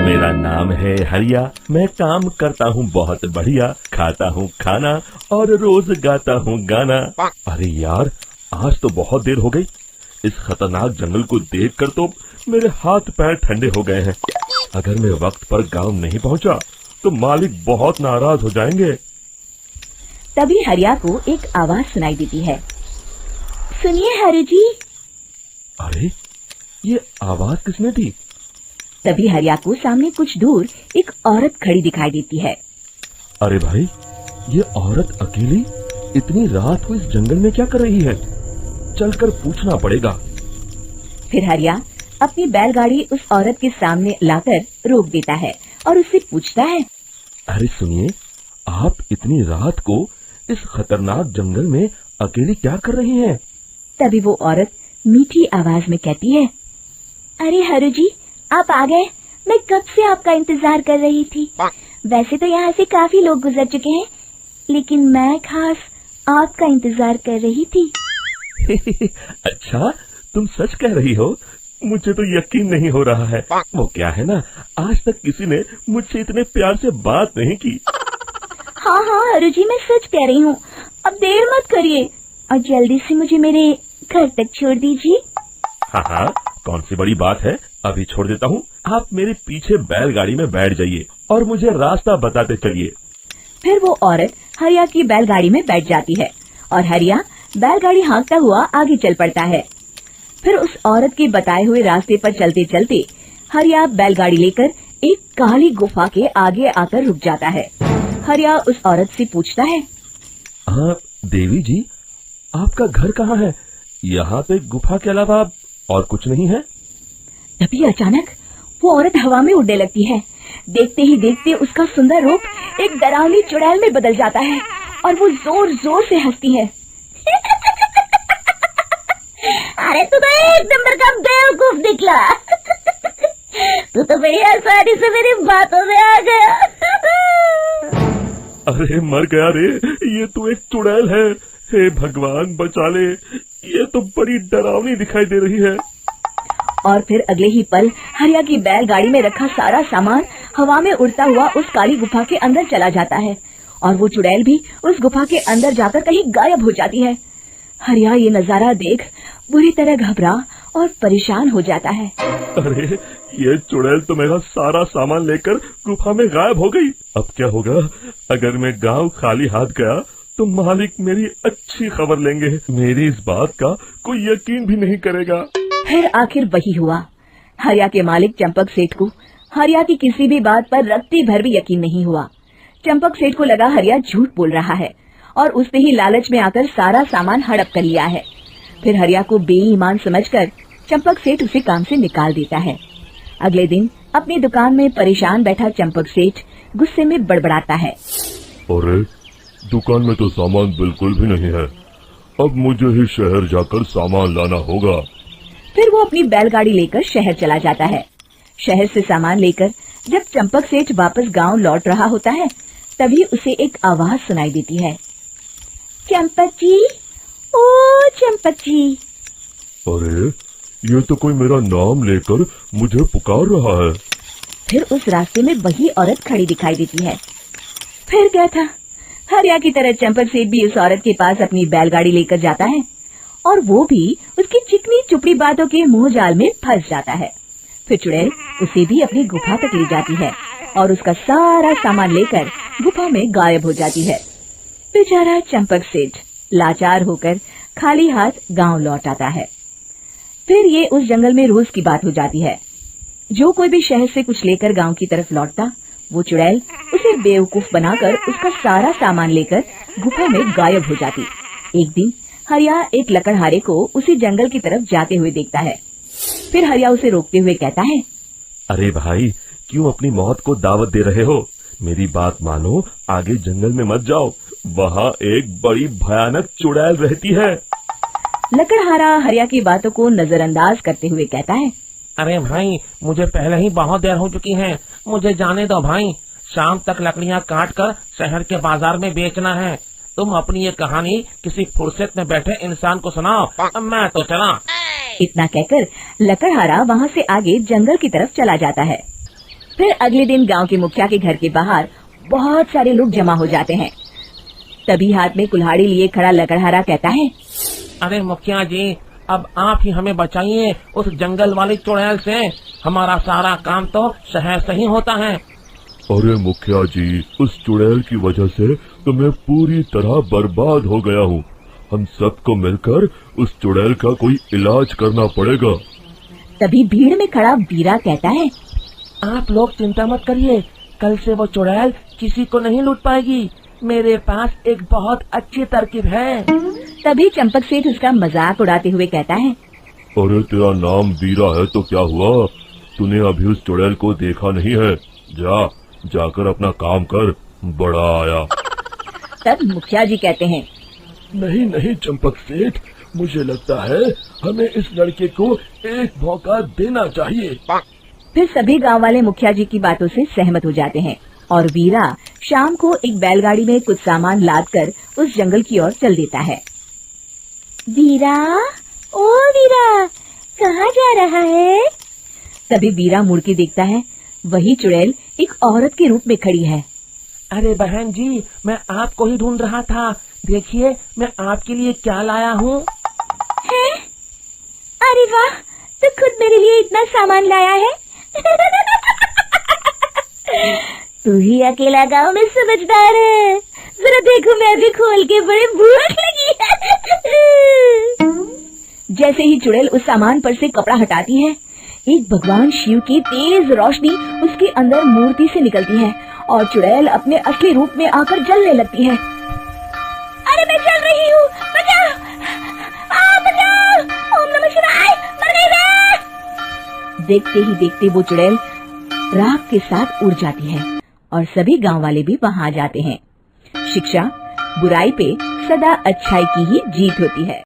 मेरा नाम है हरिया, मैं काम करता हूँ बहुत बढ़िया, खाता हूँ खाना और रोज गाता हूँ गाना। अरे यार, आज तो बहुत देर हो गई। इस खतरनाक जंगल को देखकर तो मेरे हाथ पैर ठंडे हो गए हैं। अगर मैं वक्त पर गांव नहीं पहुंचा तो मालिक बहुत नाराज हो जाएंगे। तभी हरिया को एक आवाज सुनाई देती है। सुनिए हरि जी। अरे, ये आवाज किसने दी? तभी हरिया को सामने कुछ दूर एक औरत खड़ी दिखाई देती है। अरे भाई, ये औरत अकेली इतनी रात को इस जंगल में क्या कर रही है? चलकर पूछना पड़ेगा। फिर हरिया अपनी बैलगाड़ी उस औरत के सामने लाकर रोक देता है और उससे पूछता है। अरे सुनिए, आप इतनी रात को इस खतरनाक जंगल में अकेली क्या कर रही हैं? तभी वो औरत मीठी आवाज में कहती है। अरे हरु जी, आप आ गए। मैं कब से आपका इंतजार कर रही थी। वैसे तो यहाँ से काफी लोग गुजर चुके हैं, लेकिन मैं खास आपका इंतजार कर रही थी। अच्छा, तुम सच कह रही हो? मुझे तो यकीन नहीं हो रहा है। वो क्या है ना, आज तक किसी ने मुझसे इतने प्यार से बात नहीं की। हाँ हाँ हरु जी, मैं सच कह रही हूँ। अब देर मत करिए और जल्दी से मुझे मेरे घर तक छोड़ दीजिए। हाँ हाँ, कौन सी बड़ी बात है, अभी छोड़ देता हूँ। आप मेरे पीछे बैलगाड़ी में बैठ जाइए और मुझे रास्ता बताते चलिए। फिर वो औरत हरिया की बैलगाड़ी में बैठ जाती है और हरिया बैलगाड़ी हाँकता हुआ आगे चल पड़ता है। फिर उस औरत के बताए हुए रास्ते पर चलते चलते हरिया बैलगाड़ी लेकर एक काली गुफा के आगे आकर रुक जाता है। हरिया उस औरत से पूछता है। हाँ देवी जी, आपका घर कहाँ है? यहाँ पे गुफा के अलावा और कुछ नहीं है? तभी अचानक वो औरत हवा में उड़ने लगती है। देखते ही देखते उसका सुंदर रूप एक डरावनी चुड़ैल में बदल जाता है और वो जोर जोर से हंसती है। अरे तू तो एक नंबर का बेवकूफ निकला। तू तो बड़ी आसानी से मेरी बातों में आ गया। अरे मर गया रे, ये तो एक चुड़ैल है। हे भगवान बचा ले, ये तो बड़ी डरावनी दिखाई दे रही है। और फिर अगले ही पल हरिया की बैलगाड़ी में रखा सारा सामान हवा में उड़ता हुआ उस काली गुफा के अंदर चला जाता है और वो चुड़ैल भी उस गुफा के अंदर जाकर कहीं गायब हो जाती है। हरिया ये नजारा देख बुरी तरह घबरा और परेशान हो जाता है। अरे, ये चुड़ैल तो मेरा सारा सामान लेकर गुफा में गायब हो गई। अब क्या होगा? अगर मैं गांव खाली हाथ गया तो मालिक मेरी अच्छी खबर लेंगे। मेरी इस बात का कोई यकीन भी नहीं करेगा। फिर आखिर वही हुआ। हरिया के मालिक चंपक सेठ को हरिया की किसी भी बात पर रत्ती भर भी यकीन नहीं हुआ। चंपक सेठ को लगा हरिया झूठ बोल रहा है और उसने ही लालच में आकर सारा सामान हड़प कर लिया है। फिर हरिया को बेईमान समझकर चंपक सेठ उसे काम से निकाल देता है। अगले दिन अपनी दुकान में परेशान बैठा चंपक सेठ गुस्से में बड़बड़ाता है। अरे, दुकान में तो सामान बिल्कुल भी नहीं है। अब मुझे ही शहर जाकर सामान लाना होगा। फिर वो अपनी बैलगाड़ी लेकर शहर चला जाता है। शहर से सामान लेकर जब चंपक सेठ वापस गांव लौट रहा होता है, तभी उसे एक आवाज सुनाई देती है। चंपक जी, ओ चंपक जी। अरे, ये तो कोई मेरा नाम लेकर मुझे पुकार रहा है। फिर उस रास्ते में वही औरत खड़ी दिखाई देती है। फिर क्या था, हरिया की तरह चंपक सेठ भी उस औरत के पास अपनी बैलगाड़ी लेकर जाता है और वो भी उसकी चिकनी चुपड़ी बातों के मुंह जाल में फंस जाता है। फिर चुड़ैल उसे भी अपनी गुफा तक ले जाती है और उसका सारा सामान लेकर गुफा में गायब हो जाती है। बेचारा चंपक सेठ लाचार होकर खाली हाथ गांव लौट आता है। फिर ये उस जंगल में रोज की बात हो जाती है। जो कोई भी शहर से कुछ लेकर गांव की तरफ लौटता, वो चुड़ैल उसे बेवकूफ बनाकर उसका सारा सामान लेकर गुफा में गायब हो जाती। एक दिन हरिया एक लकड़हारे को उसी जंगल की तरफ जाते हुए देखता है। फिर हरिया उसे रोकते हुए कहता है। अरे भाई, क्यों अपनी मौत को दावत दे रहे हो? मेरी बात मानो, आगे जंगल में मत जाओ। वहाँ एक बड़ी भयानक चुड़ैल रहती है। लकड़हारा हरिया की बातों को नजरअंदाज करते हुए कहता है। अरे भाई, मुझे पहले ही बहुत देर हो चुकी है, मुझे जाने दो भाई। शाम तक लकड़ियाँ काट कर शहर के बाजार में बेचना है। तुम अपनी ये कहानी किसी फुर्सत में बैठे इंसान को सुनाओ, मैं तो चला। इतना कहकर लकड़हारा वहाँ से आगे जंगल की तरफ चला जाता है। फिर अगले दिन गांव के मुखिया के घर के बाहर बहुत सारे लोग जमा हो जाते हैं। तभी हाथ में कुल्हाड़ी लिए खड़ा लकड़हारा कहता है, अरे मुखिया जी, अब आप ही हमें बचाइए उस जंगल वाली चुड़ैल से। हमारा सारा काम तो शहर से ही होता है। अरे मुखिया जी, उस चुड़ैल की वजह से तो मैं पूरी तरह बर्बाद हो गया हूँ। हम सबको मिलकर उस चुड़ैल का कोई इलाज करना पड़ेगा। तभी भीड़ में खड़ा वीरा कहता है, आप लोग चिंता मत करिए, कल से वो चुड़ैल किसी को नहीं लूट पाएगी। मेरे पास एक बहुत अच्छी तरकीब है। तभी चंपक सेठ उसका मजाक उड़ाते हुए कहता है, अरे तेरा नाम वीरा है तो क्या हुआ? तूने अभी उस चुड़ैल को देखा नहीं है? जाकर अपना काम कर, बड़ा आया। तब मुखिया जी कहते हैं, नहीं नहीं चंपक सेठ, मुझे लगता है हमें इस लड़के को एक मौका देना चाहिए। फिर सभी गांव वाले मुखिया जी की बातों से सहमत हो जाते हैं और वीरा शाम को एक बैलगाड़ी में कुछ सामान लादकर उस जंगल की ओर चल देता है। वीरा, ओ वीरा, कहाँ जा रहा है? तभी वीरा मुड़ के देखता है, वही चुड़ैल एक औरत के रूप में खड़ी है। अरे बहन जी, मैं आपको ही ढूंढ रहा था। देखिए, मैं आपके लिए क्या लाया हूँ। अरे वाह, तो खुद मेरे लिए इतना सामान लाया है। तू ही अकेला गांव में समझदार है। जरा देखो, मैं भी खोल के, बड़े भूख लगी है। जैसे ही चुड़ैल उस सामान पर से कपड़ा हटाती है, एक भगवान शिव की तेज रोशनी उसके अंदर मूर्ति से निकलती है और चुड़ैल अपने असली रूप में आकर जलने लगती है। अरे मैं जल रही हूँ, बचाओ, बचाओ, ओम नमः शिवाय, मर गई मैं। देखते ही देखते वो चुड़ैल राख के साथ उड़ जाती है और सभी गांव वाले भी वहां जाते हैं। शिक्षा बुराई पे सदा अच्छाई की ही जीत होती है।